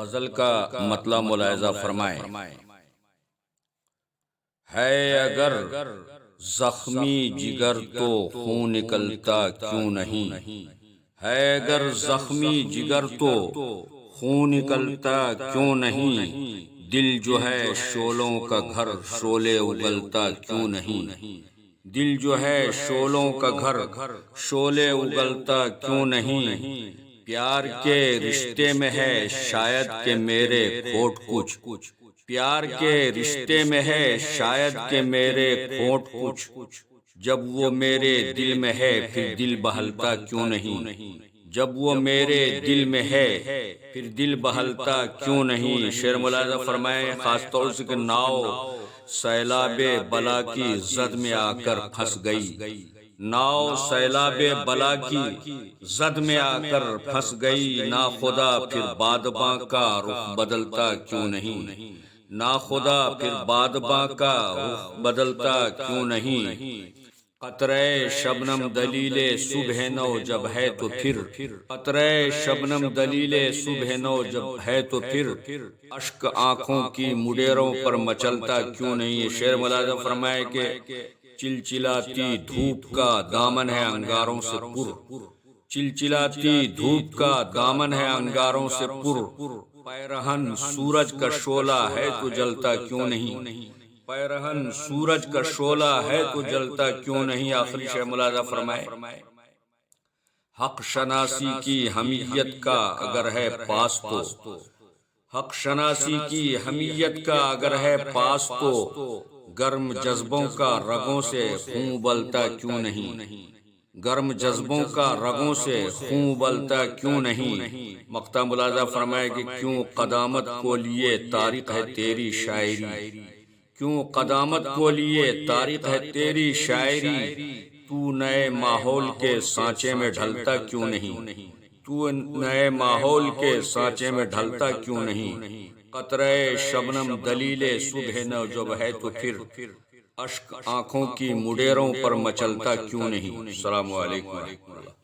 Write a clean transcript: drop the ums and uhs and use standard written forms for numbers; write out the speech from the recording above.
غزل کا مطلب ملاحظہ فرمائیں۔ ہے اگر زخمی جگر تو خون نکلتا کیوں نہیں، ہے اگر زخمی جگر تو خون نکلتا کیوں نہیں، دل جو ہے شعلوں کا گھر شعلے اگلتا کیوں نہیں، دل جو ہے شعلوں کا گھر شعلے اگلتا کیوں نہیں، پیار کے رشتے میں ہے شاید کہ میرے کھوٹ کچھ، پیار کے رشتے میں ہے شاید کہ میرے کھوٹ کچھ، جب وہ میرے دل میں ہے پھر دل بہلتا کیوں نہیں، جب وہ میرے دل میں ہے پھر دل بہلتا کیوں نہیں۔ شعر ملاحظہ فرمائیں، خاص طور سے کہ ناؤ سیلاب بلا کی زد میں آ کر پھنس گئی، ناؤ سیلاب بلا کی زد میں آ کر پھنس گئی، ناخدا پھر بادباں کا رخ بدلتا کیوں نہیں، ناخدا پھر بادباں کا رخ بدلتا کیوں نہیں، قطرہ شبنم دلیل صبح نو جب ہے تو پھر، قطرہ شبنم دلیل صبح نو جب ہے تو پھر، اشک آنکھوں کی مڈیروں پر مچلتا کیوں نہیں۔ شعر ملاحظہ فرمائے کہ چلچلاتی دھوپ کا دامن ہے انگاروں سے پر، چلچلاتی دھوپ کا دامن ہے انگاروں سے پر، پیرہن سورج کا شعلہ ہے تو جلتا کیوں نہیں، پیرہن سورج کا شعلہ ہے تو جلتا کیوں نہیں۔ آخری شعر ملاحظہ فرمائے، حق شناسی کی حمیت کا اگر ہے پاس تو، حق شناسی کی حمیت کا اگر ہے پاس تو، گرم جذبوں کا رگوں سے خون ابلتا کیوں نہیں، گرم جذبوں کا رگوں سے خون ابلتا کیوں نہیں۔ مقطع ملاحظہ فرمائے کہ کیوں قدامت کو لیے تاریخ ہے تیری شاعری، کیوں قدامت کو لیے تاریخ ہے تیری شاعری، تو نئے ماحول کے سانچے میں ڈھلتا کیوں نہیں، تو نئے ماحول کے سانچے میں ڈھلتا کیوں نہیں، قطرہ شبنم دلیل صبح نو جب ہے تو پھر، اشک آنکھوں کی مڈیروں پر مچلتا کیوں نہیں۔ السلام علیکم ورحمۃ اللہ۔